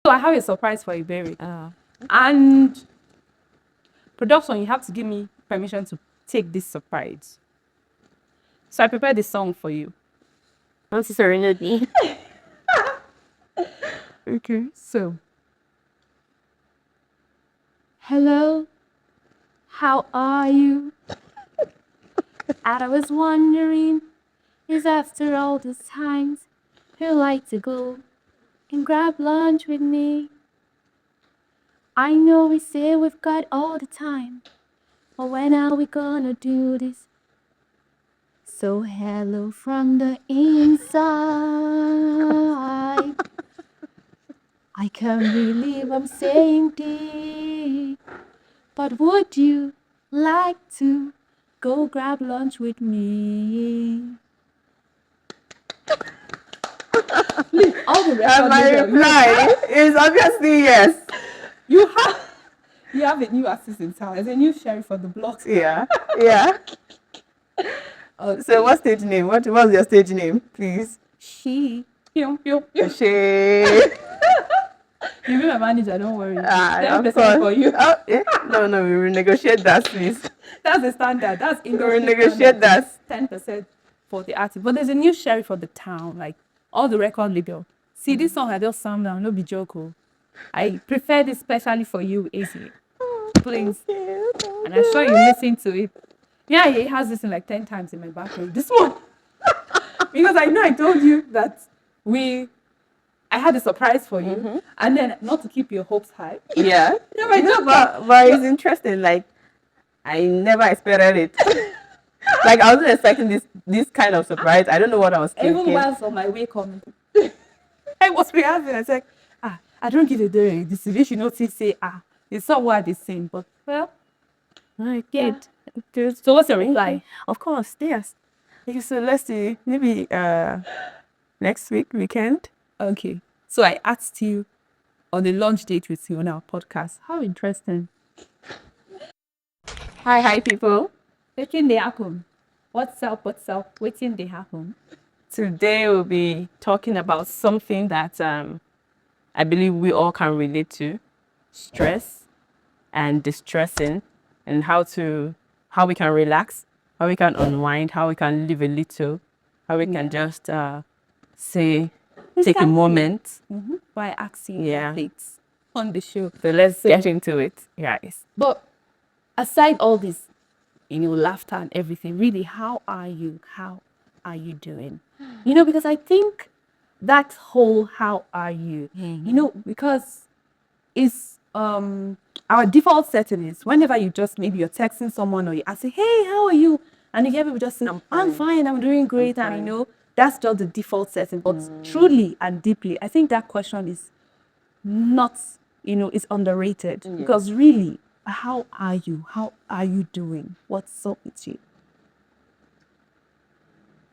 So I have a surprise for you, Berry. And production, you have to give me permission to take this surprise. So I prepared this song for you. Auntie Serenity. Okay, so. Hello, how are you? I was wondering, is after all these times, you'd like to go and grab lunch with me? I know we say we've got all the time, but when are we gonna do this? So hello from the inside. I can't believe I'm saying this, but would you like to go grab lunch with me? All the And my reply is obviously yes. You have a new assistant now. There's a new sheriff for the block. Yeah. So what stage name? What's your stage name, please? She. She. You be my manager, don't worry. Of 10% course. for you. Oh, yeah. No, we will negotiate that, please. That's the standard. That's We will industry negotiate standard. that. 10% for the artist. But there's a new sheriff for the town, like all the record label. See, this song I just sound down, no be joke. I prepared it specially for you, Izzy. Please. And I'm sure you listen to it. Yeah, he has this in like 10 times in my background. This one. Because I know I told you that I had a surprise for you. And then not to keep your hopes high. Yeah. But it's interesting. Like, I never expected it. Like, I wasn't expecting this kind of surprise. I don't know what I was thinking. Even whilst on my way coming, I was rehearsing. I said, I don't give a damn. This is you notice say, it's not what they're saying. But, well, I get. so what's your reply? Of course, yes. Okay, so let's see. Maybe next weekend. Okay. So I asked you on a lunch date with you on our podcast. How interesting. Hi, people. Waiting they happen. What's up? Waiting they happen. Today we'll be talking about something that I believe we all can relate to: stress and distressing, and how we can relax, how we can unwind, how we can live a little, how we can just take a moment. By asking Yeah. athletes on the show. So let's get into it, guys. But aside all this, laughter and everything, really, how are you? How are you doing? Because I think that whole how are you, because it's our default setting is whenever you just maybe you're texting someone or you say, hey, how are you? And you hear people just saying, I'm fine, I'm doing great, and that's just the default setting. But truly and deeply, I think that question is not, is underrated because really, how are you? How are you doing? What's up with you?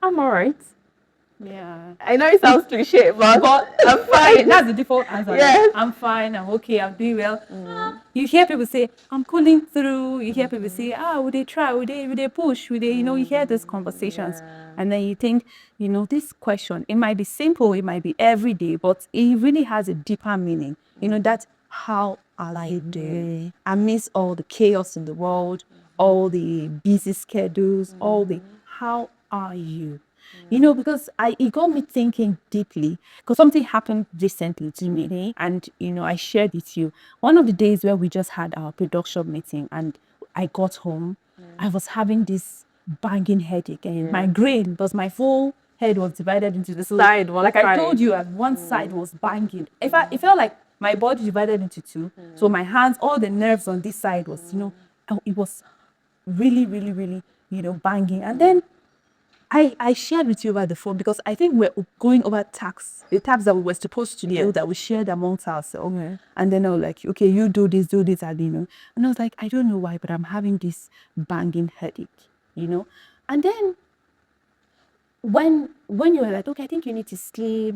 I'm all right. Yeah. I know it sounds cliche, but I'm fine. That's the default answer. Yes. I'm fine. I'm okay. I'm doing well. You hear people say, I'm pulling through. You hear people say, would they try? Would they push? Would they, you hear these conversations. And then you think, this question, it might be simple, it might be everyday, but it really has a deeper meaning. That how are you doing? Amidst all the chaos in the world, all the busy schedules, all the how are you? Because it got me thinking deeply because something happened recently to me and, I shared with you. One of the days where we just had our production meeting and I got home, I was having this banging headache and migraine because my full head was divided into the Side, one like I side. told you, and one side was banging. It felt like my body divided into two. So my hands, all the nerves on this side was, it was really, really, really, banging. And then I shared with you over the phone because I think we're going over the tasks that we were supposed to do that we shared amongst ourselves. And then I was like, okay, you do this, and And I was like, I don't know why, but I'm having this banging headache, And then when you were like, okay, I think you need to sleep.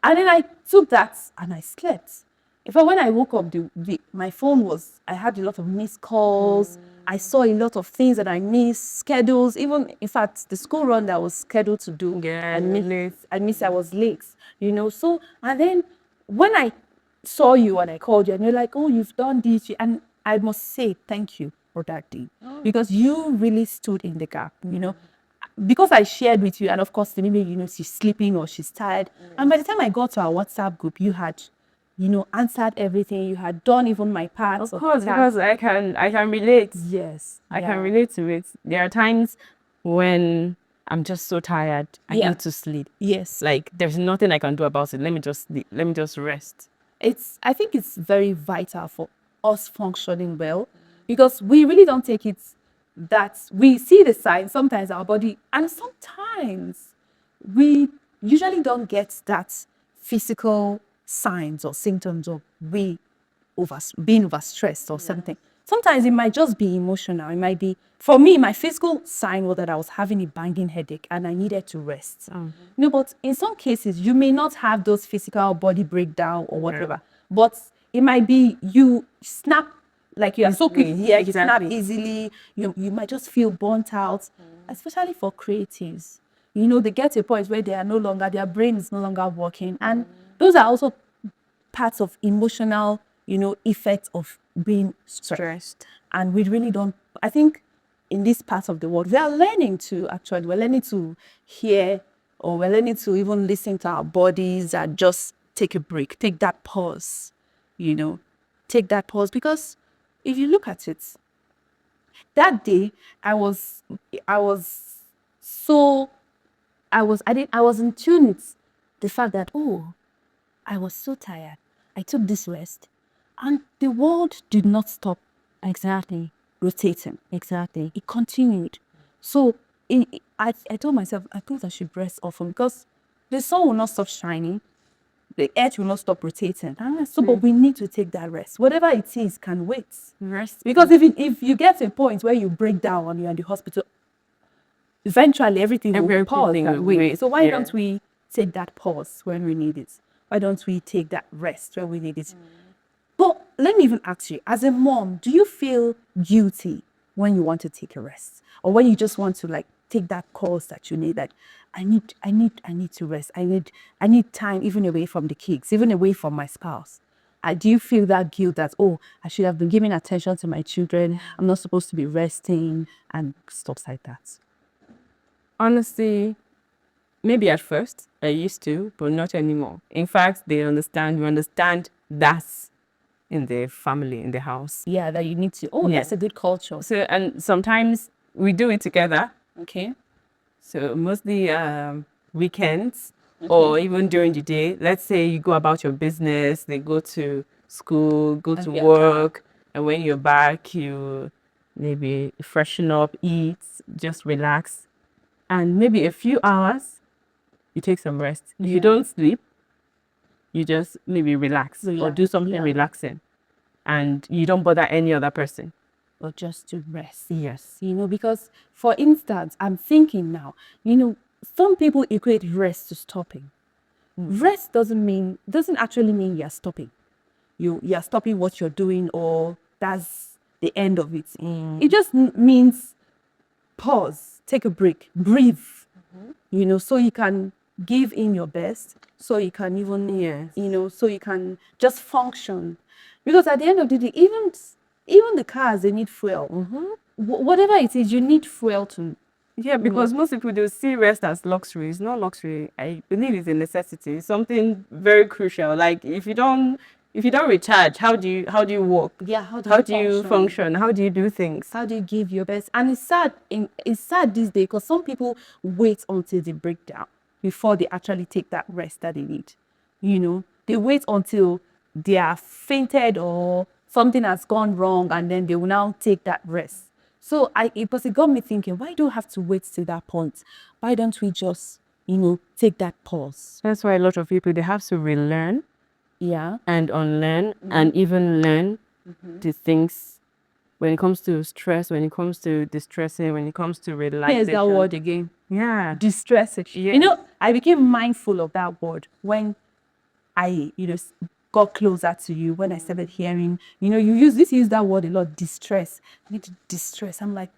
And then I took that and I slept. In fact, when I woke up, my phone I had a lot of missed calls. I saw a lot of things that I missed, schedules, even, in fact, the school run that I was scheduled to do. Yeah, I was late, So, and then when I saw you when I called you, and you're like, oh, you've done this. And I must say thank you for that day because you really stood in the gap, because I shared with you, and of course, maybe, she's sleeping or she's tired. And by the time I got to our WhatsApp group, you had, answered everything. You had done even my parts. Of course, because I can relate. Yes. I can relate to it. There are times when I'm just so tired. I Yeah. need to sleep. Yes. Like there's nothing I can do about it. Let me just sleep. Let me just rest. I think it's very vital for us functioning well because we really don't take it that we see the signs, sometimes our body, and sometimes we usually don't get that physical signs or symptoms of being overstressed or something. Sometimes it might just be emotional. It might be, for me, my physical sign was that I was having a banging headache and I needed to rest. But in some cases, you may not have those physical body breakdown or whatever, but it might be you snap, like you are so quick. Yeah, you snap easily. You might just feel burnt out, especially for creatives. They get to a point where their brain is no longer working. And those are also parts of emotional, effects of being stressed. And we really don't, I think in this part of the world, we're learning to hear, or we're learning to even listen to our bodies and just take a break, take that pause, take that pause. Because if you look at it, that day I was so, I was in tune with the fact that, oh, I was so tired. I took this rest, and the world did not stop Exactly. rotating. Exactly. It continued. So I told myself, I thought I should rest often because the sun will not stop shining, the earth will not stop rotating. But we need to take that rest. Whatever it is can wait. Rest. Because if you get to a point where you break down and you're in the hospital, eventually everything will pause Everything and will wait. wait. So why Yeah. don't we take that pause when we need it? Why don't we take that rest when we need it? But let me even ask you, as a mom, do you feel guilty when you want to take a rest? Or when you just want to like take that pause that you need, like I need to rest. I need time even away from the kids, even away from my spouse. Do you feel that guilt that, oh, I should have been giving attention to my children, I'm not supposed to be resting and stuff like that? Honestly, maybe at first I used to, but not anymore. In fact, we understand that's in the family, in the house. Yeah, that you need to, oh, Yeah. that's a good culture. So, and sometimes we do it together. Okay. So mostly weekends or even during the day. Let's say you go about your business, they go to school, go to yeah. work, and when you're back, you maybe freshen up, eat, just relax, and maybe a few hours, you take some rest. If you Yeah. don't sleep, you just maybe relax or do something yeah. relaxing, and you don't bother any other person. Or just to rest. Yes. Because for instance, I'm thinking now, some people equate rest to stopping. Rest doesn't actually mean you're stopping. You're stopping what you're doing, or that's the end of it. It just means pause, take a break, breathe, so you can give in your best, so you can even, Yes. so you can just function. Because at the end of the day, even the cars, they need fuel. Whatever it is, you need fuel to. Yeah, because most people do see rest as luxury. It's not luxury. I believe it's a necessity. It's something very crucial. Like if you don't recharge, how do you work? Yeah, How do you function? How do you do things? How do you give your best? And it's sad. It's sad this day because some people wait until they break down before they actually take that rest that they need. They wait until they are fainted or something has gone wrong, and then they will now take that rest. So it got me thinking, why do we have to wait till that point? Why don't we just, take that pause? That's why a lot of people they have to relearn Yeah. and unlearn and even learn the things when it comes to stress, when it comes to distressing, when it comes to relaxation. Here's that word again. Yeah. Distressing. Yeah. I became mindful of that word when I, got closer to you, when I started hearing, you use that word a lot, distress. I need to distress. I'm like,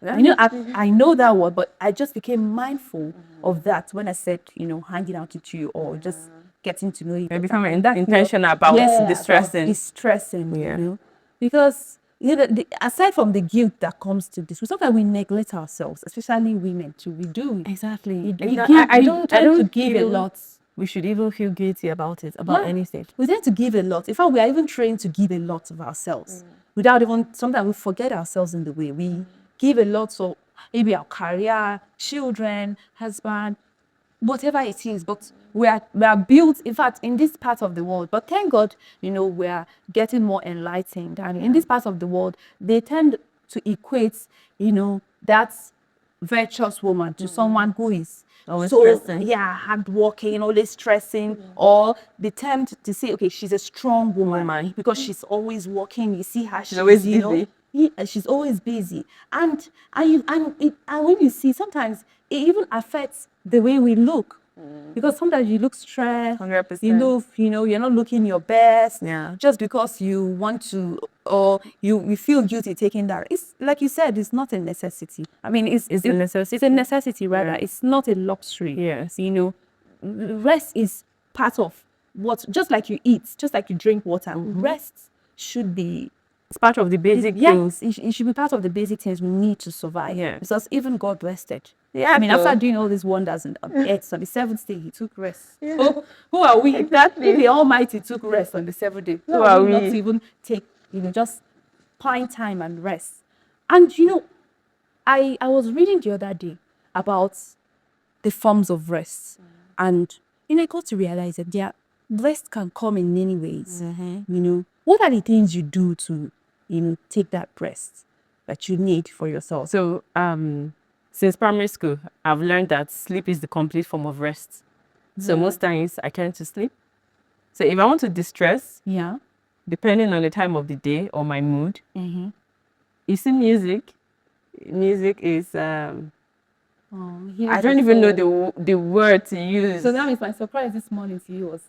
I know that word, but I just became mindful of that when I said, hanging out with you or just getting to know you. You become And that's, intentional about distressing. Distressing, Yeah. because aside from the guilt that comes to this, sometimes we neglect ourselves, especially women too. We do. Exactly. We I tend don't to give a feel lot. we should even feel guilty about it, about Yeah. anything. We tend to give a lot. In fact, we are even trained to give a lot of ourselves without even, sometimes we forget ourselves in the way. We give a lot of maybe our career, children, husband, whatever it is, but we are built, in fact, in this part of the world. But thank God, we are getting more enlightened. And in this part of the world, they tend to equate, that virtuous woman to someone who is Always so stressing. hardworking, always stressing, or they tend to say, okay, she's a strong woman because she's always working. You see her, she's always busy. She's always busy, and when you see, sometimes it even affects the way we look, because sometimes you look stressed. 100%. You're not looking your best. Yeah. Just because you want to, or you feel guilty taking that. It's like you said, it's not a necessity. I mean, it's a necessity. It's a necessity, rather. Yeah. It's not a luxury. Yes. Rest is part of what, just like you eat, just like you drink water. Rest should be, It's part of the basic yes, things. it should be part of the basic things we need to survive. Yeah. Because even God rested. Yeah, I mean, so- after doing all these wonders on earth, on the seventh day, he took rest. So, who are we? Exactly. If the Almighty took rest on the seventh day, who are we not to even take, just find time and rest? And, I was reading the other day about the forms of rest. And, I got to realize that rest can come in many ways. What are the things you do to, take that rest that you need for yourself? So, since primary school, I've learned that sleep is the complete form of rest. So most times I tend to sleep. So if I want to distress, Yeah. depending on the time of the day or my mood, Mm-hmm. you see music is I don't even know the word to use. So that means my surprise this morning to you was,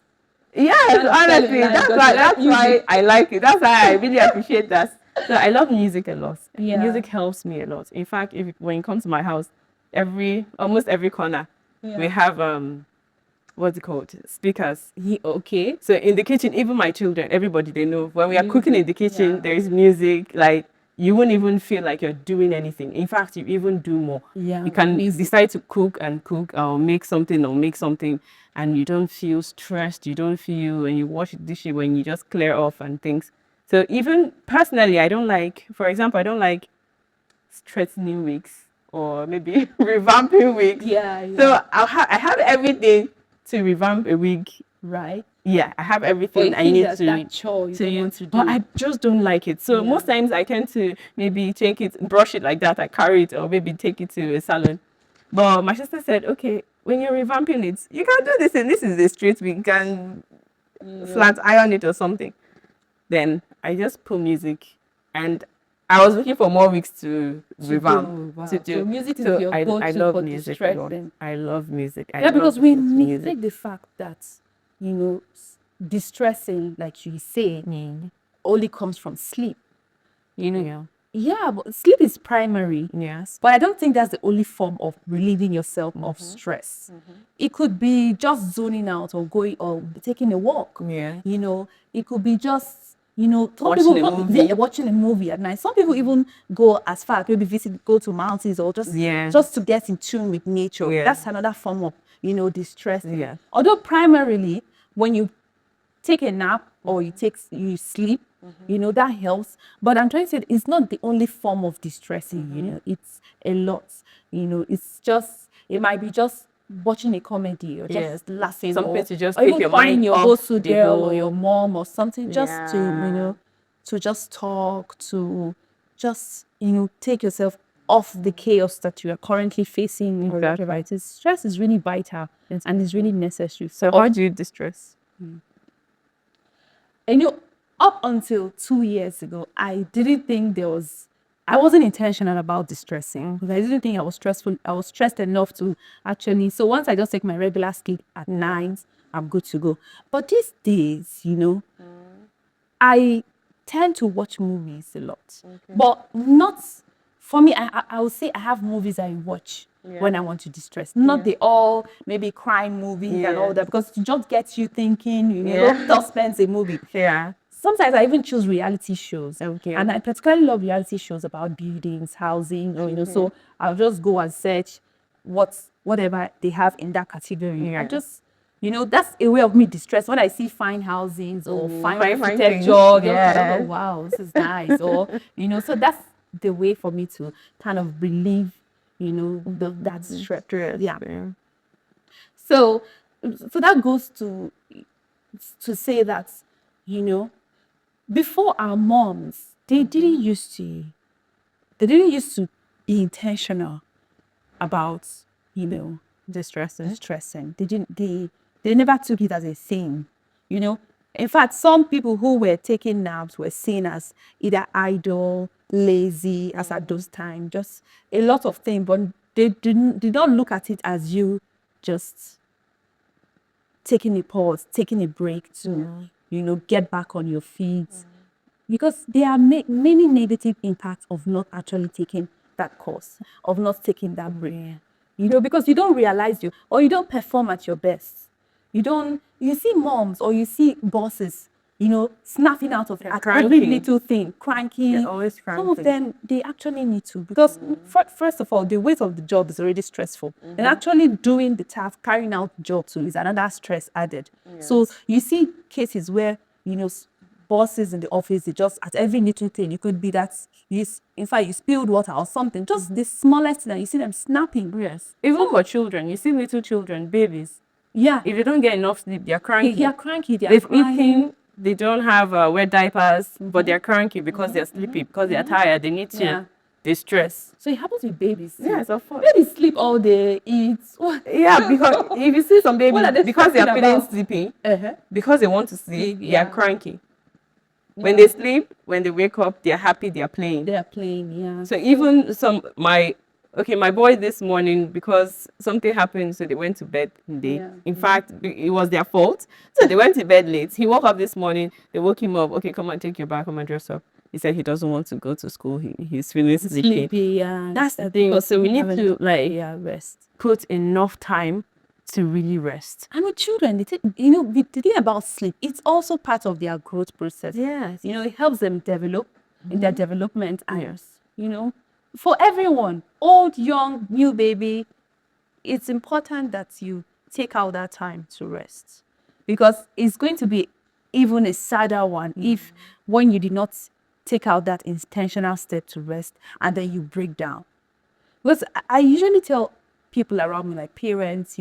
Yes, Kind of honestly, telling lies, that's but why you like I like it. That's why I really appreciate that. So I love music a lot. Yeah. Music helps me a lot. In fact, when you come to my house, almost every corner, we have what's it called? Speakers. okay. So in the kitchen, even my children, everybody, they know when we are cooking in the kitchen, Yeah. there is music. Like you won't even feel like you're doing anything. In fact, you even do more. Yeah, You can music. decide to cook or make something, and you don't feel stressed. You don't feel when you wash the dishes, when you just clear off and things. So even personally, for example, I don't like straightening wigs or maybe revamping wigs. Yeah. So I have everything to revamp a wig. Right. Yeah, I have But everything you I think need that's to that chore you don't use, want to do. but I just don't like it. So Yeah. most times I tend to maybe take it, brush it like that, I carry it, or maybe take it to a salon. But my sister said, okay, when you're revamping it, you can do this, and this is the straight wig, you can flat iron it or something. Then I just put music, and I was looking for more wigs to revamp. Wow. To do. So music is So your I go-to love for music a lot. distressing. I love music. I Yeah, because love we music. neglect the fact that, distressing, like you say, only comes from sleep. Yeah, but sleep is primary. Yes. But I don't think that's the only form of relieving yourself of stress. It could be just zoning out or going or taking a walk. Yeah. It could be just, Watching a movie. Yeah, watching a movie at night. Some people even go as far as maybe go to mountains or just to get in tune with nature. Yeah. That's another form of, distress. Yeah. Although primarily, when you take a nap or you sleep, that helps. But I'm trying to say it's not the only form of distressing, it's a lot. It might be just watching a comedy or just laughing, Something to just or take even your calling mind your off go-to the girl or whole- your mom or something, just to, Yeah. to just talk, to just, take yourself off the chaos that you are currently facing or Exactly. whatever it is. Stress is really vital and it's really necessary. So how do you distress? And up until 2 years ago, I didn't think I wasn't intentional about distressing because I didn't think I was stressful. I was stressed enough to actually. So once I just take my regular sleep at 9, I'm good to go. But these days, I tend to watch movies a lot, but not for me. I would say I have movies I watch when I want to distress. Not the all maybe crime movies and all that, because it just gets you thinking, suspense a movie. Yeah. Sometimes I even choose reality shows. Okay. And I particularly love reality shows about buildings, housing, or, so I'll just go and search whatever they have in that category. I just, that's a way of me distress. When I see fine housings or fine architecture, oh, wow, this is nice. Or, so that's the way for me to kind of relieve, that stress. Yeah. So that goes to say that, before our moms, they didn't used to be intentional about, distressing. They never took it as a thing, In fact, some people who were taking naps were seen as either idle, lazy, as at those times, just a lot of things, but they don't look at it as you just taking a pause, taking a break to, get back on your feet. Because there are many negative impacts of not actually taking that course, of not taking that break. Because you don't realize or you don't perform at your best. You see moms or you see bosses, snapping out of every little thing, cranky. They're always cranky. Some of them, they actually need to, because first of all, the weight of the job is already stressful. And actually doing the task, carrying out the job too, is another stress added. So you see cases where, bosses in the office, they just, at every little thing, it could be that in fact you spilled water or something, just the smallest thing, and you see them snapping. Yes. Even for children, you see little children, babies. Yeah. If they don't get enough sleep, they're cranky. They're cranky. They've eaten, they don't have wet diapers, but they're cranky because they're sleepy, because they're tired. They need to distress. So it happens with babies. Yes, of course. Babies sleep all day, eat. Yeah, because if you see some babies, because they are feeling sleepy, because they want to sleep, they are cranky. When they sleep, when they wake up, they're happy, they're playing. They're playing, yeah. So even my boy this morning, because something happened, so they went to bed late. In fact, it was their fault. So they went to bed late. He woke up this morning, they woke him up. Okay, come and take your bag, come and dress up. He said he doesn't want to go to school. He's feeling sleepy. Yeah. That's the thing. So we need to rest. Put enough time to really rest. And with children, the thing about sleep, it's also part of their growth process. Yes. It helps them develop in their development. And, for everyone, old, young, new baby, it's important that you take out that time to rest. Because it's going to be even a sadder one if when you did not take out that intentional step to rest and then you break down. Because I usually tell people around me, like parents,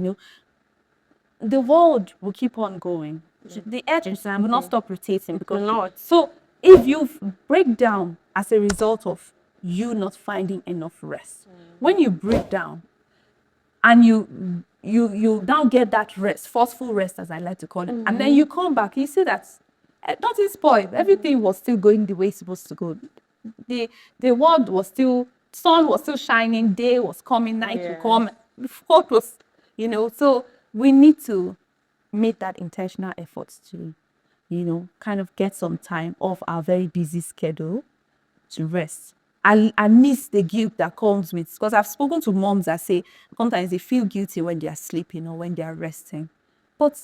the world will keep on going. The earth will not stop rotating. So if you break down as a result of you not finding enough rest, when you break down and you now get that rest, forceful rest as I like to call it, and then you come back, you see that nothing spoiled. Everything was still going the way it's supposed to go. The world was still, sun was still shining, day was coming, night will come. Before was, so we need to make that intentional effort to, kind of get some time off our very busy schedule to rest. And miss the guilt that comes with, because I've spoken to moms that say sometimes they feel guilty when they are sleeping or when they are resting. But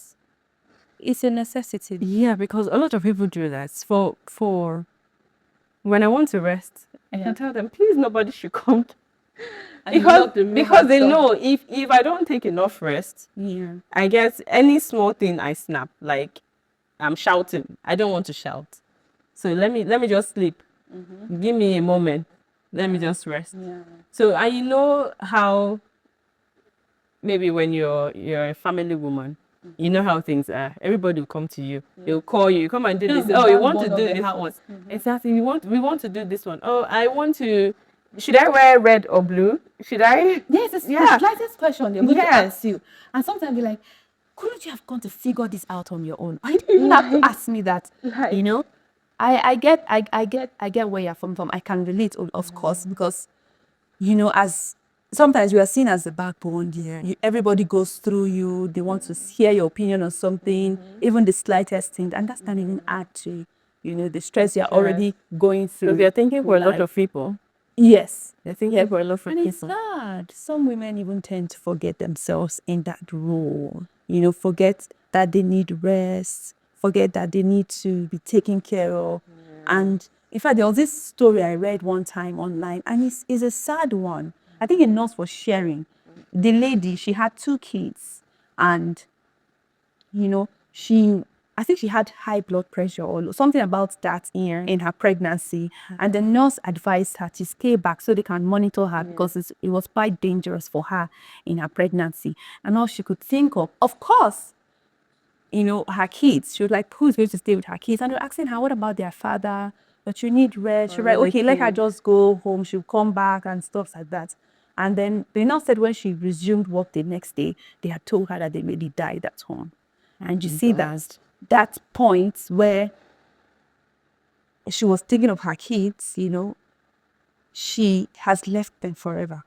it's a necessity. Yeah, because a lot of people do that. For when I want to rest, I can tell them, please, nobody should come. Because they know if I don't take enough rest, I guess any small thing I snap, like I'm shouting. I don't want to shout. So let me just sleep. Give me a moment. Let me just rest. So how maybe when you're a family woman, you know how things are. Everybody will come to you. They'll call you. Come and do this. Oh, you want to do this one? Exactly. We want to do this one. Oh, I want to. Should I wear red or blue? Should I? Yes, it's the slightest question they're going to ask you. And sometimes you're like, couldn't you have gone to figure this out on your own? Why do you have to ask me that? I get where you're from. I can relate, of course, because, as sometimes you are seen as the backbone there. Everybody goes through you. They want to hear your opinion on something, even the slightest thing. And that's not even add to, the stress you're already going through. So they're thinking for a lot of people. Yes. I think Yeah. for a lot of And it's people. sad. Some women even tend to forget themselves in that role. Forget that they need rest, forget that they need to be taken care of. And in fact, there was this story I read one time online, and it's a sad one. I think a nurse was sharing. The lady, she had 2 kids, and she I think she had high blood pressure or something about that in her pregnancy. And the nurse advised her to stay back so they can monitor her because it was quite dangerous for her in her pregnancy. And all she could think of course, her kids. She was like, who's going to stay with her kids? And they were asking her, what about their father? But you need rest. She was like, okay, let her just go home. She'll come back and stuff like that. And then the nurse said when she resumed work the next day, they had told her that they really died at home. And you see that point where she was thinking of her kids, she has left them forever.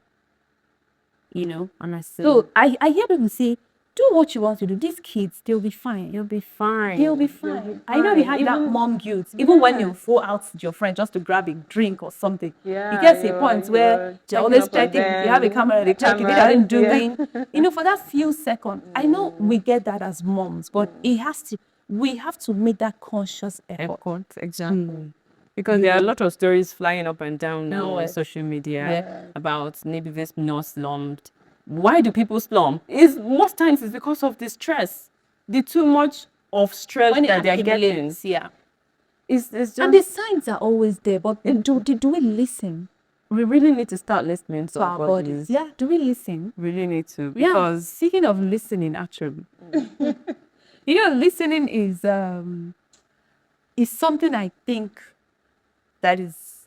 And so I hear people say, do what you want to do. These kids, they'll be fine. You'll be fine. They'll be fine. I know they have that mom guilt. Even when you go out with your friend just to grab a drink or something, it gets a point where they're always checking. If you have a camera, they check if they aren't doing. For that few seconds, I know we get that as moms, but we have to make that conscious effort. Exactly. Because there are a lot of stories flying up and down now on social media about maybe this nurse slumped. Why do people slump? Most times it's because of the stress, the too much of stress that they're getting. Yeah. It's just, And the signs are always there, but do we listen we really need to start listening to our bodies? Yeah, do we listen? Really need to. Because speaking of listening, actually, listening is something I think that is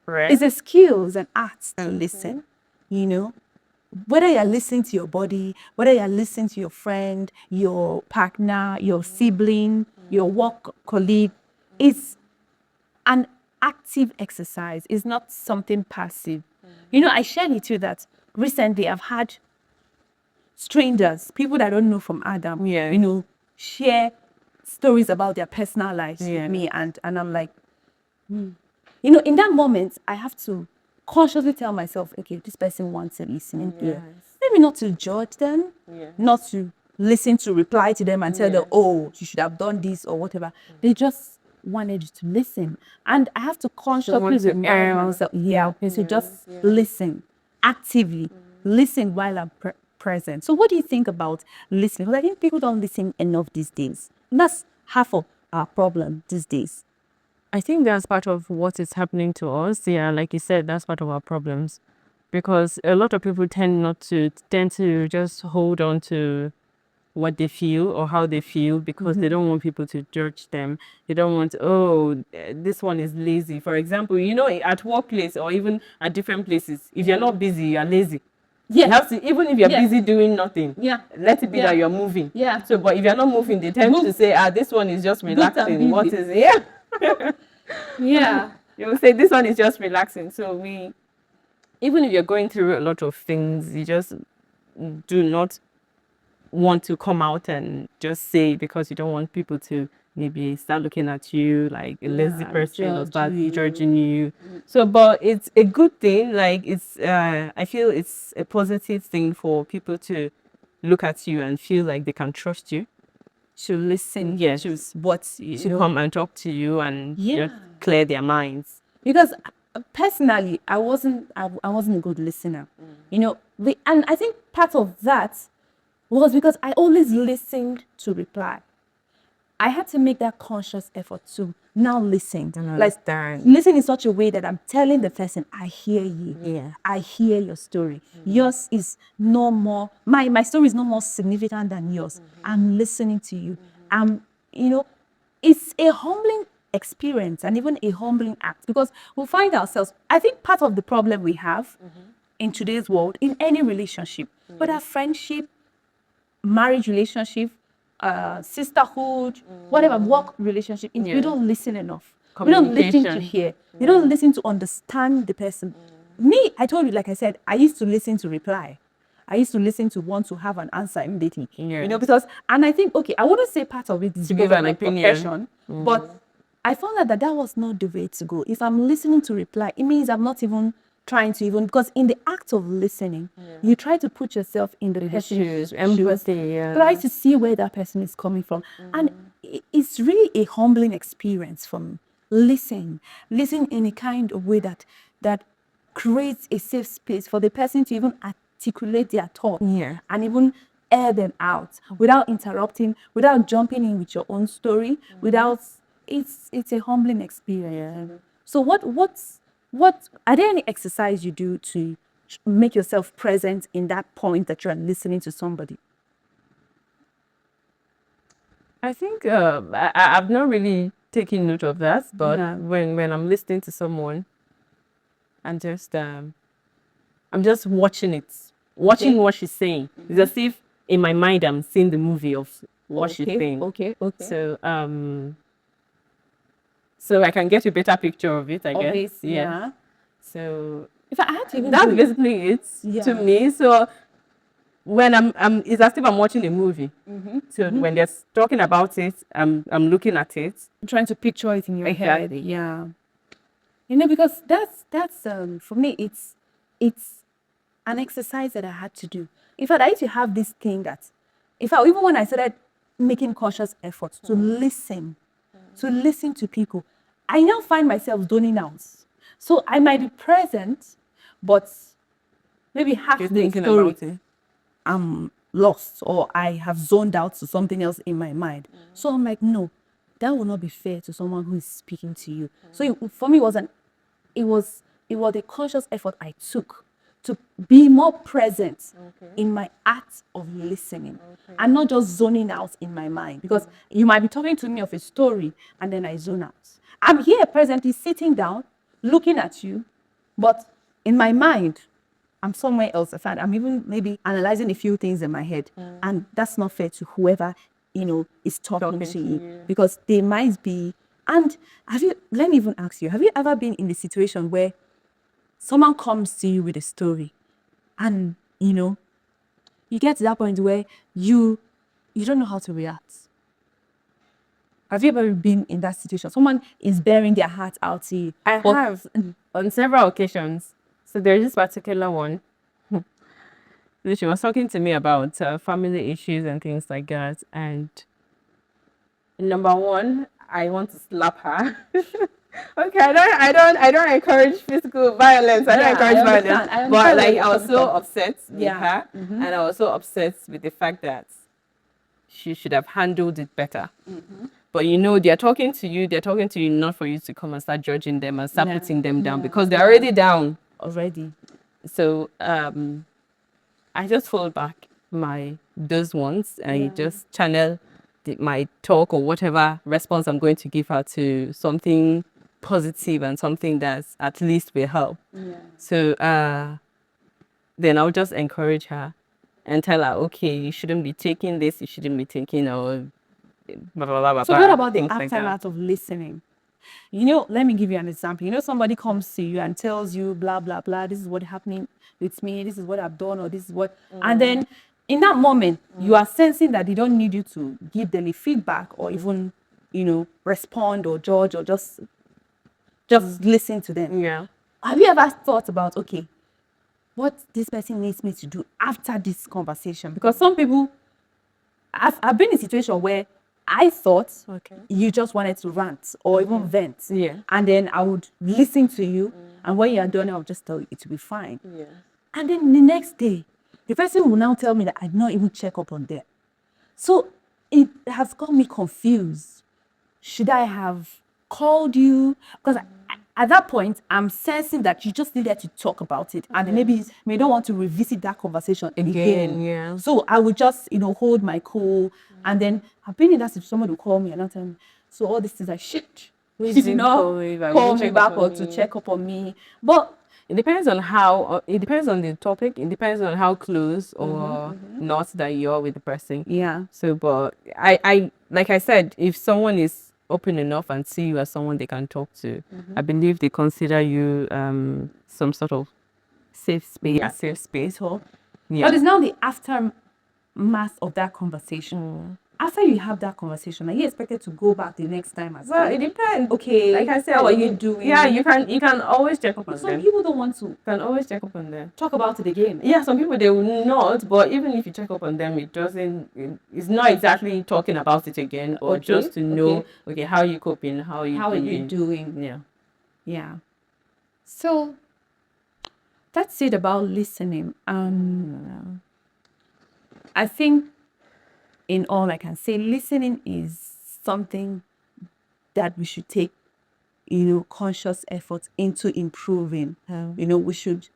a skill, is an art to listen, Whether you're listening to your body, whether you're listening to your friend, your partner, your sibling, your work colleague, it's an active exercise. It's not something passive. I shared with you that recently I've had strangers, people that I don't know from Adam, share stories about their personal lives with me. And I'm like, in that moment, I have to consciously tell myself, okay, this person wants to listen here. Maybe not to judge them, not to listen to reply to them and tell them, oh, you should have done this or whatever. They just wanted you to listen. And I have to consciously remind myself, so just listen actively, listen while I'm present. So what do you think about listening? Because I think people don't listen enough these days. And that's half of our problem these days. I think that's part of what is happening to us. Yeah, like you said, that's part of our problems. Because a lot of people tend to just hold on to what they feel or how they feel because they don't want people to judge them. They don't want, this one is lazy. For example, at workplace or even at different places, if you're not busy, you're lazy. You have to, even if you're busy doing nothing, let it be that you're moving. So, but if you're not moving, they tend to say, this one is just relaxing. What is it? You will say this one is just relaxing. So even if you're going through a lot of things, you just do not want to come out and just say because you don't want people to maybe start looking at you like a lazy person or start judging you. So, but it's a good thing. Like I feel it's a positive thing for people to look at you and feel like they can trust you. To listen, to come and talk to you and just clear their minds. Because personally, I wasn't a good listener, and I think part of that was because I always listened to reply. I had to make that conscious effort to now listen. Listen in such a way that I'm telling the person, I hear you. I hear your story. Yours is no more, my story is no more significant than yours. I'm listening to you. It's a humbling experience and even a humbling act because we'll find ourselves, I think part of the problem we have in today's world, in any relationship, whether friendship, marriage relationship, sisterhood, whatever work relationship, we don't listen enough. We don't listen to hear. We don't listen to understand the person. Me, I told you, like I said, I used to listen to reply. I used to listen to want to have an answer immediately. Because, and I think, okay, I wouldn't say part of it is to give an opinion, but I found out that that was not the way to go. If I'm listening to reply, it means I'm not even trying to even, because in the act of listening, you try to put yourself in the person's shoes, empathy, try to see where that person is coming from. And it's really a humbling experience for me. Listen in a kind of way that creates a safe space for the person to even articulate their thoughts and even air them out without interrupting, without jumping in with your own story, without it's a humbling experience. So what are there any exercise you do to make yourself present in that point that you're listening to somebody? I think I've not really taken note of that, but Yeah. when I'm listening to someone, I'm just watching it, watching what she's saying. It's as if in my mind I'm seeing the movie of what she's saying. Okay. So I can get a better picture of it, I guess. Obviously, yeah. So If I had to even that's do it, basically it to me. So when I'm it's as if I'm watching a movie. So when they're talking about it, I'm looking at it. trying to picture it in your head. Exactly. Yeah. Because that's for me it's an exercise that I had to do. In fact, I used to have this thing that even when I started making conscious efforts to listen to people, I now find myself zoning out. So I might be present, but maybe half Just the thinking story about it. I'm lost or I have zoned out to something else in my mind. So I'm like, no, that will not be fair to someone who is speaking to you. So for me, it was a conscious effort I took to be more present in my act of listening and not just zoning out in my mind, because you might be talking to me of a story and then I zone out. I'm here presently sitting down looking at you, but in my mind I'm somewhere else. In fact, I'm even maybe analyzing a few things in my head, and that's not fair to whoever is talking to you, because they might be. And let me even ask you: have you ever been in the situation where someone comes to you with a story, and you get to that point where you don't know how to react? Have you ever been in that situation? Someone is bearing their heart out to you. I have on several occasions. So there's this particular one. She was talking to me about family issues and things like that. And number one, I want to slap her. Okay, I don't encourage physical violence. I don't encourage violence. But like I was so upset with her, and I was so upset with the fact that she should have handled it better. But they're talking to you not for you to come and start judging them and start putting them down, because they're already down. So I just hold back those ones, and I just channel my talk or whatever response I'm going to give her to something positive and something that at least will help. So then I'll just encourage her and tell her, okay, you shouldn't be taking this, you shouldn't be taking, or blah, blah, blah, blah. So what about the things like that. aftermath of listening? Let me give you an example. Somebody comes to you and tells you blah blah blah, this is what happening with me, this is what I've done, or this is what, and then in that moment you are sensing that they don't need you to give them a feedback or even respond or judge or just listen to them. Have you ever thought about, okay, what this person needs me to do after this conversation? Because some people, I've been in a situation where I thought you just wanted to rant or even vent. And then I would listen to you. And when you're done, I'll just tell you it will be fine. And then the next day, the person will now tell me that I did not even check up on them. So it has got me confused. Should I have called you? Because at that point, I'm sensing that you just needed to talk about it. And maybe you may not want to revisit that conversation again. So I would just, hold my cool. And then I've been in that situation, somebody will call me and I'll tell me, so all these things I shit. You did not call me back or to check up on me. But it depends on it depends on the topic. It depends on how close or not that you're with the person. So, but I like I said, if someone is open enough and see you as someone they can talk to, I believe they consider you some sort of safe space. safe space. But it's now the aftermath of that conversation. after you have that conversation, are you expected to go back the next time and Well, say, it depends. okay, Like I said, how are you doing? Yeah, you can always check up on Some them. people don't want to You can always check up on them. talk about it again. Yeah, some people they will not, but even if you check up on them, it's not exactly talking about it again, or Okay, just to know, okay. okay, how you coping, how you How are you doing. doing? Yeah. Yeah. So that's it about listening. I think in all I can say, listening is something that we should take, conscious effort into improving. We should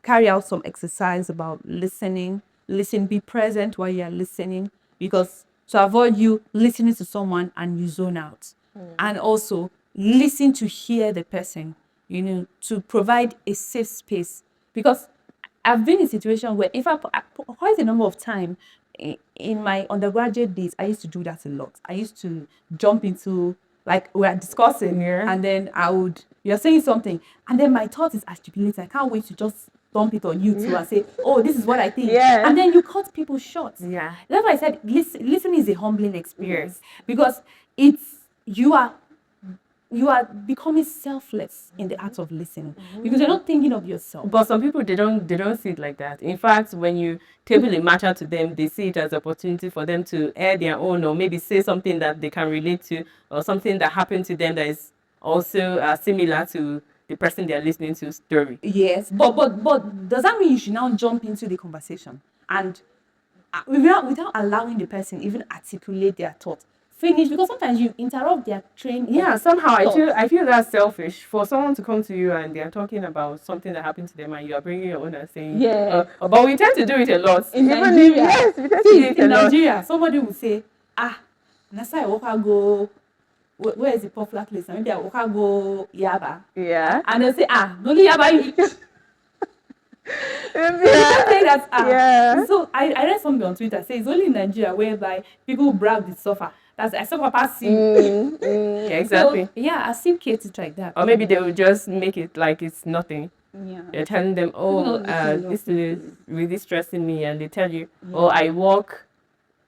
carry out some exercise about listening. Listen, be present while you're listening, because to avoid you listening to someone and you zone out. And also listen to hear the person, to provide a safe space. Because I've been in a situation where quite a number of time in my undergraduate days, I used to do that a lot. I used to jump into, like, we're discussing, Yeah. and then you're saying something, and then my thought is articulated. I can't wait to just dump it on you too and say, oh, this is what I think. Yeah. And then you cut people short. Yeah. That's why I said listening is a humbling experience, because you are becoming selfless in the act of listening, because you're not thinking of yourself. But some people they don't see it like that. In fact, when you table a matter to them, they see it as an opportunity for them to air their own, or maybe say something that they can relate to, or something that happened to them that is also similar to the person they are listening to story. Yes, but does that mean you should now jump into the conversation and without allowing the person even articulate their thought? Finish, because sometimes you interrupt their train. Yeah, somehow thought. I feel that's selfish for someone to come to you and they are talking about something that happened to them and you are bringing your own and saying, Yeah. but we tend to do it a lot. In Even Nigeria. yes, we tend to See, do it in a lot. Nigeria, somebody will say, Nasa I walk go. Where is the popular place? Maybe I walk go Yaba. Yeah. And they'll say, no Yaba. You Yeah. say that. Yeah. So I read something on Twitter say it's only in Nigeria whereby people brag they suffer. That's I suffer past Yeah, exactly. So, yeah, I've seen cases like that. Or maybe they will just make it like it's nothing. Yeah. You're telling them, No, this is really stressing me, and they tell you, I work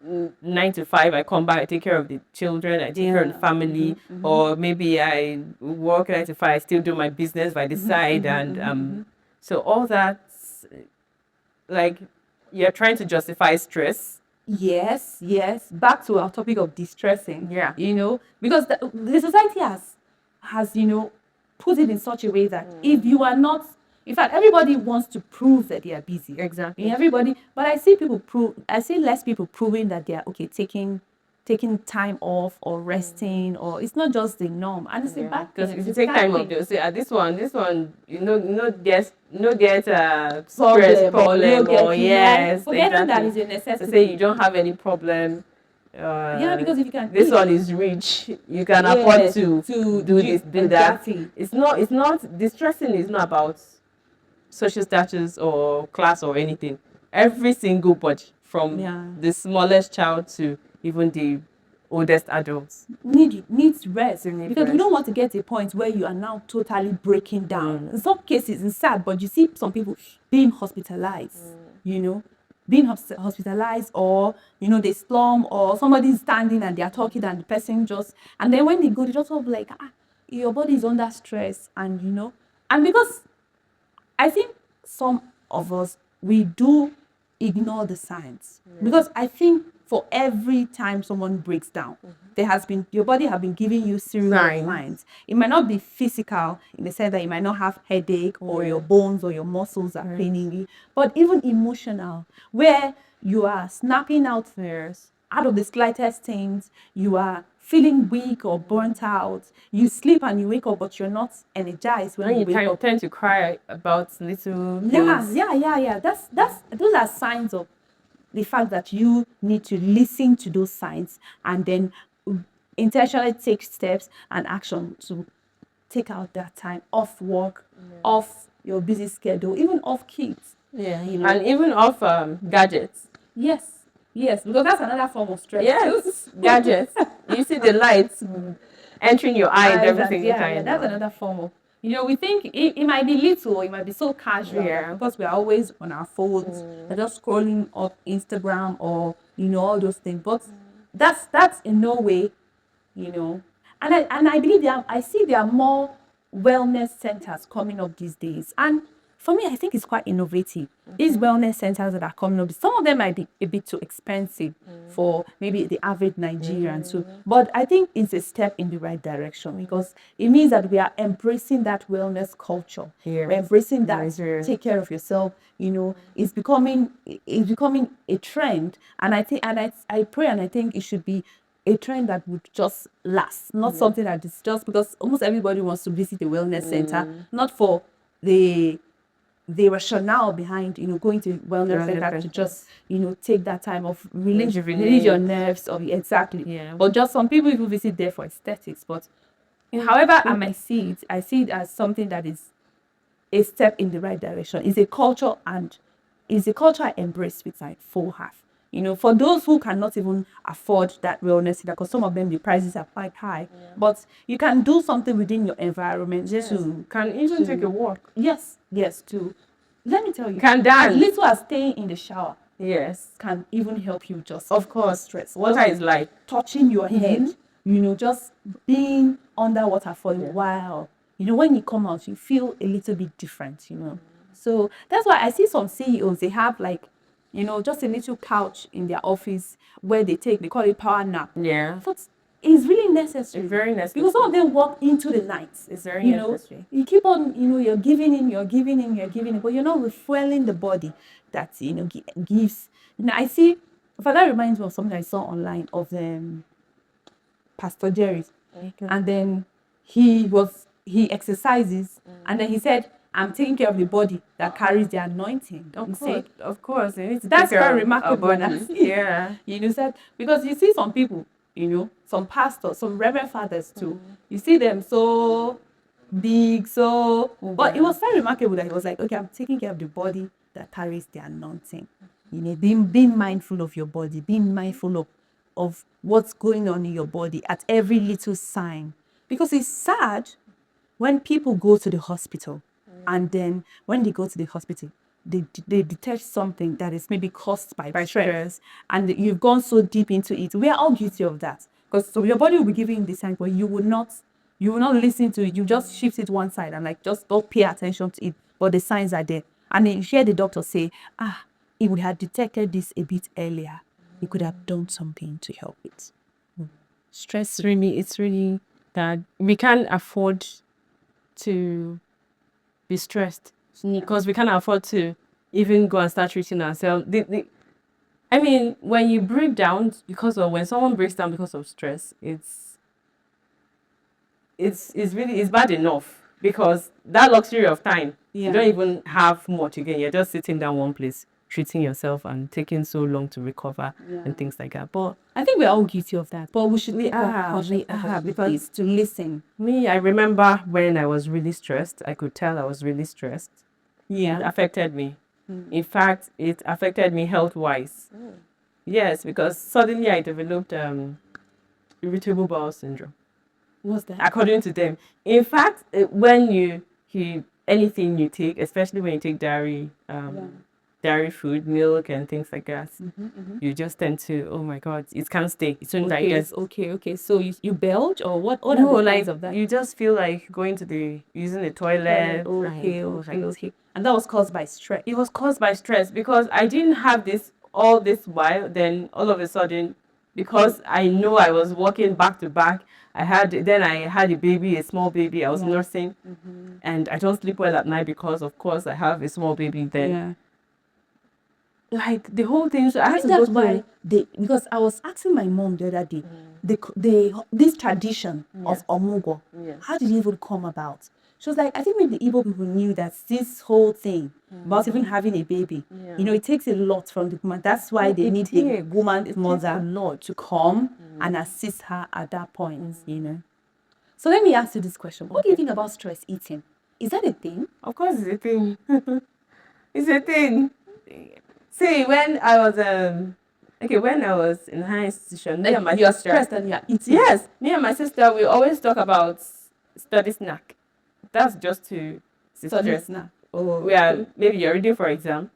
9 to 5, I come back, I take care of the children, I take care of the family, or maybe I work 9 to 5, I still do my business by the side, and so all that, like, you're trying to justify stress. Yes. Back to our topic of distressing. Yeah. Because the society has put it in such a way that if you are not, in fact, everybody wants to prove that they are busy. Exactly. Everybody, but I see less people proving that they are okay, taking time off or resting, or it's not just the norm. And it's a bad thing. Because if you take time off, they'll say, this one, get stress problem, or yes, forgetting that exactly. is a necessity. They say you don't have any problem. Because if you can, this one is rich, you can afford to do this, do that. It's not distressing. Is not about social status or class or anything. Every single body, from the smallest child to even the oldest adults, needs rest, because we don't want to get to a point where you are now totally breaking down. In some cases, it's sad, but you see some people being hospitalized, being hospitalized, or they slum, or somebody's standing and they're talking and the person and then when they go, they just sort of like, your body is under stress, and and because I think some of us, we do ignore the signs, because I think for every time someone breaks down, your body have been giving you serious signs. It might not be physical in the sense that you might not have headache, or your bones or your muscles are paining you, but even emotional, where you are snapping out of the slightest things, you are feeling weak or burnt out. You sleep and you wake up, but you're not energized when you wake up. Tend to cry about little things. Yeah. Those are signs of the fact that you need to listen to those signs and then intentionally take steps and action to take out that time off work, off your busy schedule, even off kids. And even off gadgets. Yes, because that's another form of stress. Yes, gadgets. You see the lights entering your eyes every single time. That's another form of. We think it might be little, it might be so casual, because we are always on our phones, we're just scrolling up Instagram or all those things. But that's in no way, you know. And I believe there are more wellness centers coming up these days. And for me, I think it's quite innovative. These wellness centers that are coming up, some of them might be a bit too expensive for maybe the average Nigerian too. But I think it's a step in the right direction because it means that we are embracing that wellness culture. Yeah. We're embracing that Nigeria. take care of yourself. It's becoming a trend. And I pray and I think it should be a trend that would just last, not something that is just because almost everybody wants to visit a wellness center, not for the rationale behind going to wellness center to just take that time of release your nerves or exactly. Yeah. But just some people even visit there for aesthetics. But however I might see it as something that is a step in the right direction. It's a culture and it's a culture I embrace with my full heart. For those who cannot even afford that wellness center, because some of them the prices are quite high, but you can do something within your environment to Can even take a walk. yes to let me tell you, Can dance. as little as staying in the shower Yes. can even help you just Of course. stress. Water is life. Touching your head, just being underwater for a while. When you come out, you feel a little bit different, So that's why I see some CEOs, they have just a little couch in their office where they call it power nap. Yeah. But it's really necessary. It's very necessary. Because some of them work into the night. It's very necessary. You keep on, you're giving in, but you're not refueling the body that, gives. I see, for that reminds me of something I saw online of Pastor Jerry. Okay. And then he exercises, and then he said, I'm taking care of the body that carries the anointing. Of course. You need to That's take care very of remarkable. our bodies. Yeah. Said, because you see some people, some pastors, some reverend fathers too. You see them so big, but it was very remarkable that he was like, okay, I'm taking care of the body that carries the anointing. Being mindful of your body, being mindful of what's going on in your body at every little sign. Because it's sad when people go to the hospital and then when they go to the hospital, they detect something that is maybe caused by stress, and you've gone so deep into it. We are all guilty of that. Because so your body will be giving you the sign, but you will not listen to it. You just shift it one side and just don't pay attention to it. But the signs are there. And then you hear the doctor say, if we had detected this a bit earlier, we could have done something to help it. Stress It's really that we can't afford to be stressed because we can't afford to even go and start treating ourselves. I mean, when you break down when someone breaks down because of stress, it's bad enough because that luxury of time, you don't even have much again. You're just sitting down one place, treating yourself and taking so long to recover and things like that. But I think we're all guilty of that. But we should because to listen. me, I remember when I was really stressed, I could tell I was really stressed. It affected me. In fact, it affected me health-wise. Yes, because suddenly I developed irritable bowel syndrome. What's that? According to them. In fact, when you anything you take, especially when you take dairy food, milk and things like that, you just tend to, oh my God, it can't stay. It's only like Okay. So you belch or what? What no, are the like signs of that? you just feel like using the toilet. Okay. And that was caused by stress. It was caused by stress because I didn't have this all this while. Then all of a sudden, because I know I was working back to back, I had a baby, a small baby. I was nursing, and I don't sleep well at night because, of course, I have a small baby. Then, like the whole thing. So I had to go through. Because I was asking my mom the other day, this tradition of omugo, how did it even come about? She was like, I think maybe the Igbo people knew that this whole thing about even having a baby, it takes a lot from the woman. That's why they need a woman's mother to come and assist her at that point, So let me ask you this question. What do you think about stress eating? Is that a thing? Of course, it's a thing. It's a thing. See, when I was in high institution, me and my You're sister, stressed and you're eating. yes, me and my sister, we always talk about study snack. That's just to Study stress. snack. Maybe you're reading for exam,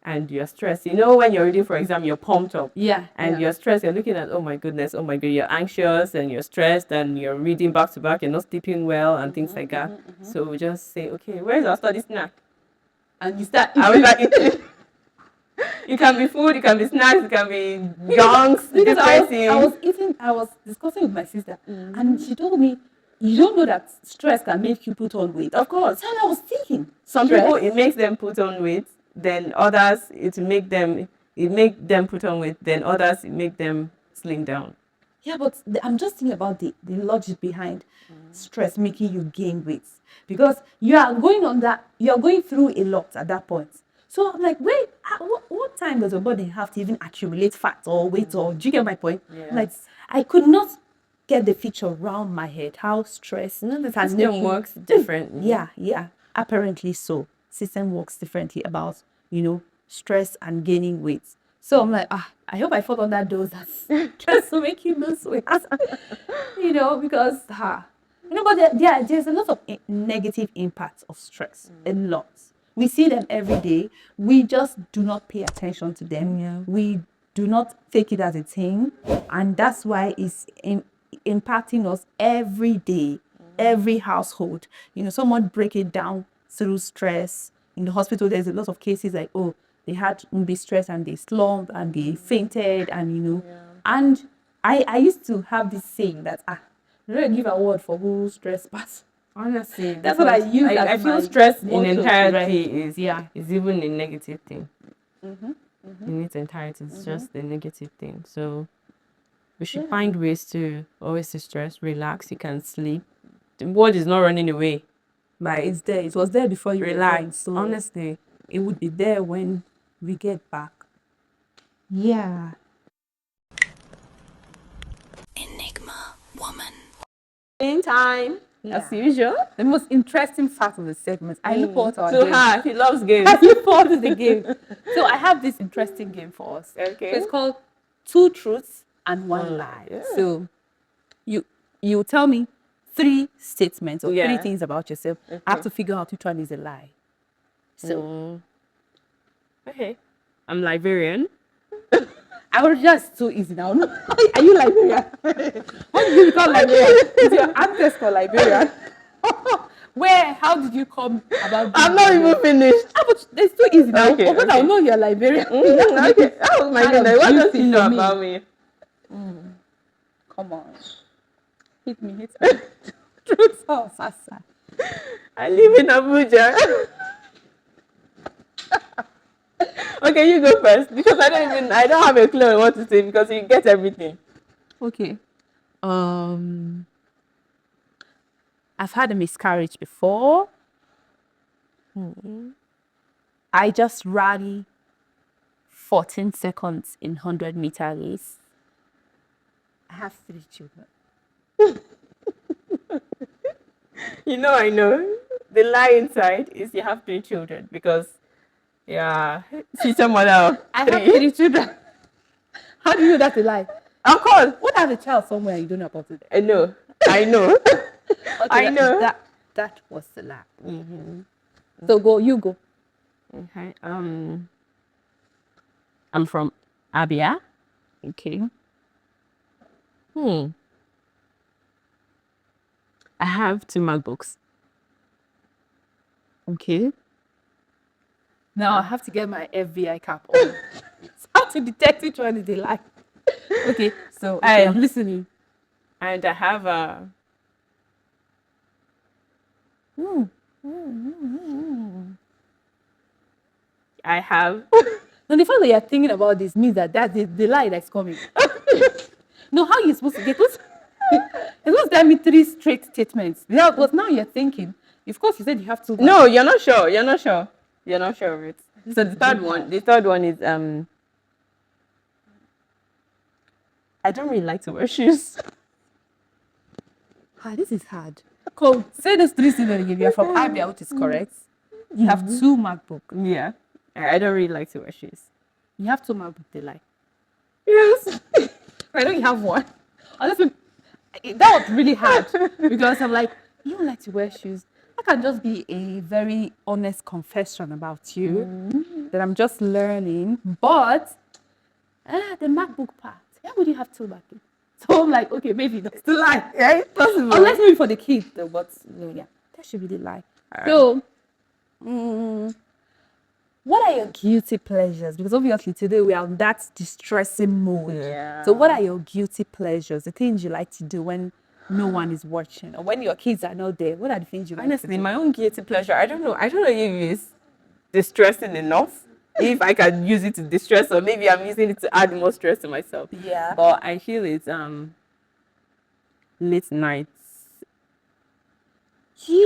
and you're stressed. You know, when you're reading for exam, you're pumped up. Yeah. And you're stressed, you're looking at, oh my goodness, oh my God, you're anxious and you're stressed and you're reading back to back, you're not sleeping well and things like that. So we just say, okay, where's our study snack? And you start I was like, it can be food, it can be snacks, it can be junks, because depressing. I was discussing with my sister, and she told me, you don't know that stress can make you put on weight. Of course. And I was thinking, Some stress? people, it makes them put on weight, then others, it make them put on weight, then others, it make them slim down. Yeah, but I'm just thinking about the logic behind stress making you gain weight, because you are going through a lot at that point. So I'm like, wait, what time does your body have to even accumulate fat or weight? Or do you get my point? Yeah. Like, I could not get the picture around my head how stress The can system make works differently. yeah, apparently so. System works differently about, stress and gaining weight. So I'm like, I hope I fall under those that just to make you lose weight. Because but there's a lot of negative impacts of stress. A lot. We see them every day. We just do not pay attention to them. Yeah. We do not take it as a thing, and that's why it's impacting us every day, every household. Someone break it down through stress. In the hospital, there's a lot of cases like, oh, they had maybe stress and they slumped and they fainted, and and I used to have this saying that you don't give a word for who stress pass. Honestly, That's what I use. I feel my stress in motto, entirety right? is even a negative thing. In its entirety, it's just a negative thing. So we should find ways to always stress, relax. You can sleep. The world is not running away. But it's there. It was there before you were born, Relax. so Honestly. it would be there when we get back. Yeah. Enigma Woman. In time, as usual. The most interesting part of the segment. I look forward to our To game. her, she loves games. I look forward to the game. So I have this interesting game for us. Okay. So it's called Two Truths and One One Lie. lie. So you tell me 3 statements or 3 Yeah. things about yourself. I have to figure out which one is a lie. So Okay. I'm Liberian. I will just too easy now. Are you Liberian? What did you become Liberian? Is your ancestor Liberian? How did you come about? I'm not even finished. But it's too easy now. Okay, But I know you're Liberian. Okay. Oh my Kind of goodness. What does juicy she know for me. about me? Come on. Hit me. Truth or Sasa? I live in Abuja. Okay, you go first because I don't have a clue on what to say because you get everything. Okay. I've had a miscarriage before. I just ran 14 seconds in 100-meter race. I have 3 children. I know. The lie inside is you have 3 children because, she's a mother of I 3. have 3 children. How do you know that's a lie? Of course. What has a child somewhere you don't know about it? I know. I know. I know. That was the lie. So you go. Okay. I'm from Abia. Okay. I have 2 MacBooks. Okay. Now I have to get my FBI cap on. How to detect which one is a lie. Okay, so I'm listening. And I have a I have Now the fact that you're thinking about this means that's the lie that's coming. No, how are you supposed to get it? You're supposed to tell me 3 straight statements. Yeah, but now you're thinking. Of course, you said you have to. No, you're not sure. You're not sure of it. So the third one is I don't really like to wear shoes. This is hard. Cool. Say those 3 things again. You're from Abia, which is correct. You have 2 MacBook. Yeah. I don't really like to wear shoes. You have 2 MacBook. They lie. Yes. I know you have one. Honestly, that was really hard because I'm like, you don't like to wear shoes. That can just be a very honest confession about you. that I'm just learning. But the MacBook part, why would you have two MacBooks? So I'm like, okay, maybe that's the lie. Yeah, it's possible. Unless maybe for the kids, though, but no, yeah, that should be the lie. So, what are your guilty pleasures? Because obviously today we are on that distressing mode. Yeah. So, what are your guilty pleasures? The things you like to do when no one is watching or when your kids are not there? What are the things you like to Honestly, do? my own guilty pleasure, I don't know if it's distressing enough. If I can use it to distress, or maybe I'm using it to add more stress to myself. Yeah. But I feel it's late nights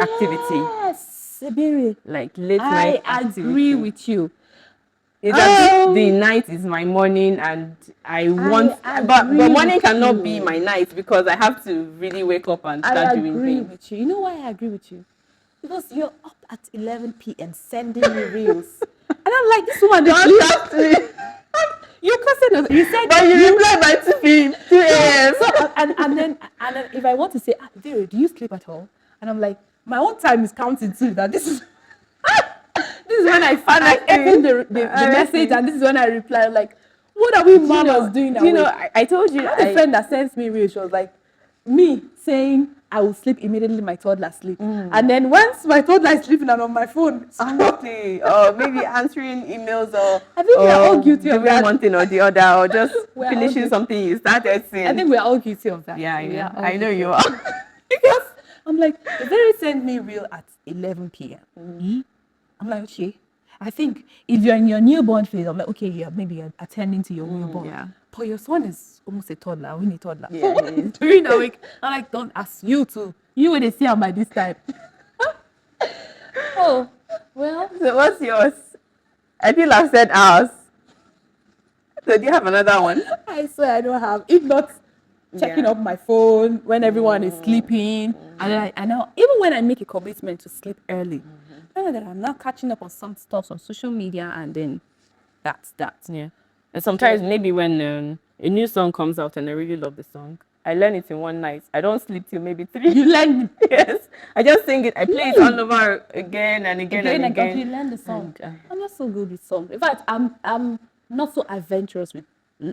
activity. Yes, Sibiri. Like late I night agree activity. with you. It's as if the night is my morning, and I want, but agree morning with cannot you. be my night because I have to really wake up and I start doing agree things. with you. You know why I agree with you? Because you're up at 11 p.m. sending me reels. And I'm like, this woman, you cussing us. You said, But you reply by 2 a.m. so, and then if I want to say, Vera, do you sleep at all? And I'm like, my own time is counting too. That this is this is when I open the message, and this is when I reply. Like, what are we mamas doing now? You know, I told you. I had a friend that sends me reels. She was like, me saying I will sleep immediately, my toddler sleep. And then once my toddler is sleeping, I'm on my phone. Honestly, or maybe answering emails, or I think we are all guilty of doing that. one thing or the other, or just We're all finishing guilty. something you started seeing. I think we're all guilty of that. Yeah, We are all I know guilty you of are. that. Because I'm like, the very sent me reel at 11 p.m. I'm like, okay. I think if you're in your newborn phase, I'm like, okay, you're attending to your newborn. Yeah. But your son is almost a toddler, we need toddler. Yeah, So what he is during the week? I'm like, don't ask you to. You will see him by this time. Oh, well. So what's yours? I think I've said ours. So do you have another one? I swear I don't have. If not, checking up my phone when everyone is sleeping. And then I know, even when I make a commitment to sleep early, I know that I'm not catching up on some stuff on social media, and then that's that. Yeah. And sometimes maybe when a new song comes out and I really love the song, I learn it in one night. I don't sleep till maybe 3. You learn Yes. I just sing it. I play it all over again and again and again. again. You learn the song. And, I'm not so good with songs. In fact, I'm not so adventurous with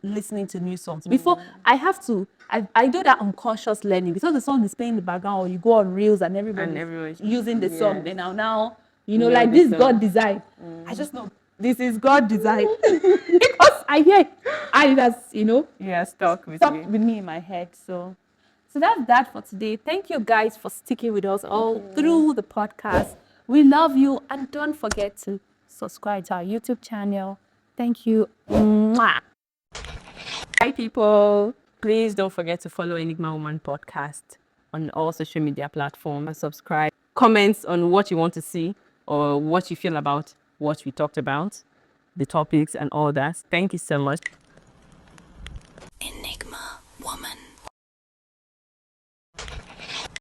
listening to new songs. Before I have to, I do that unconscious learning because the song is playing in the background, or you go on reels and everybody's using the song. Then now like this God design. I just know this is God design because I hear that's yeah, stuck with me in my head. So that's that for today. Thank you guys for sticking with us all through the podcast. We love you, and don't forget to subscribe to our YouTube channel. Thank you. Mwah. Hi, people. Please don't forget to follow Enigma Woman Podcast on all social media platforms and subscribe. Comments on what you want to see or what you feel about what we talked about, the topics and all that. Thank you so much.